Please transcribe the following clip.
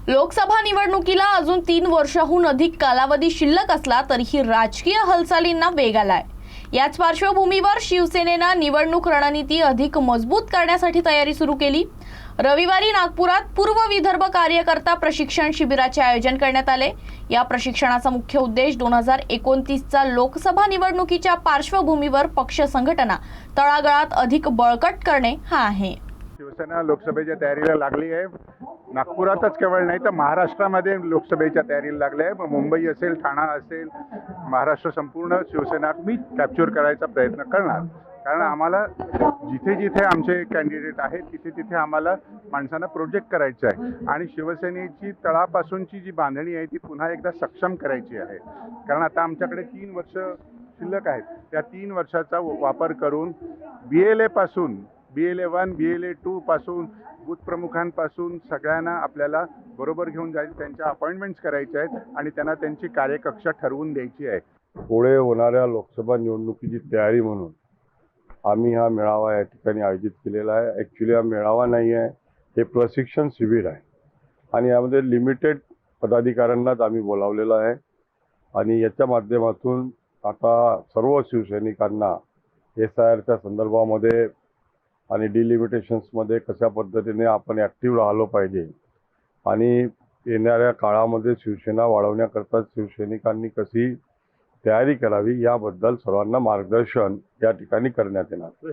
लोकसभा निवडणुकीला अजून 3 वर्षाहून अधिक कालावधी शिल्लक असला तरीही राजकीय हालचालींना वेग आलाय। याच पार्श्वभूमीवर शिवसेनेनं निवडणूक रणनीती अधिक मजबूत करण्यासाठी तयारी सुरू केली। रविवारी नागपुरात पूर्व विदर्भ कार्यकर्ता प्रशिक्षण शिबिराचे आयोजन करण्यात आले। या प्रशिक्षणाचा मुख्य उद्देश 2029चा लोकसभा निवडणुकीच्या पार्श्वभूमीवर पक्ष संघटना तळागाळात अधिक बळकट करणे हा आहे। शिवसेना लोकसभेच्या तयारीला लागली आहे। नागपुरातच केवळ नाही तर महाराष्ट्रामध्ये लोकसभेच्या तयारीला लागले आहे। मुंबई असेल, ठाणा असेल, महाराष्ट्र संपूर्ण शिवसेना मी कॅप्चर करायचा प्रयत्न करणार। कारण आम्हाला जिथे जिथे आमचे कॅन्डिडेट आहेत तिथे तिथे आम्हाला माणसांना प्रोजेक्ट करायचं आहे आणि शिवसेनेची तळापासूनची जी बांधणी आहे ती पुन्हा एकदा सक्षम करायची आहे। कारण आता आमच्याकडे 3 वर्ष शिल्लक आहेत। त्या 3 वर्षाचा वापर करून BLA पासून BLA 1 BLA 2 पासून बूथ प्रमुखांपासून सगळ्यांना आपल्याला बरोबर घेऊन जायचं, त्यांच्या अपॉइंटमेंट्स करायचे आहेत आणि त्यांना त्यांची कार्यकक्षा ठरवून द्यायची आहे। पुढे होणाऱ्या लोकसभा निवडणुकीची तयारी म्हणून आम्ही हा मेळावा या ठिकाणी आयोजित केलेला आहे। ॲक्च्युली हा मेळावा नाही आहे, हे प्रशिक्षण शिबिर आहे आणि यामध्ये लिमिटेड पदाधिकाऱ्यांनाच आम्ही बोलावलेलं आहे आणि याच्या माध्यमातून आता सर्व शिवसैनिकांना SIRच्या संदर्भामध्ये आणि डिलिमिटेशन्समध्ये कशा पद्धतीने आपण ॲक्टिव्ह राहिलो पाहिजे आणि येणाऱ्या काळामध्ये शिवसेना वाढवण्याकरता शिवसैनिकांनी कशी तयारी करावी याबद्दल सर्वांना मार्गदर्शन या ठिकाणी करण्यात येणार।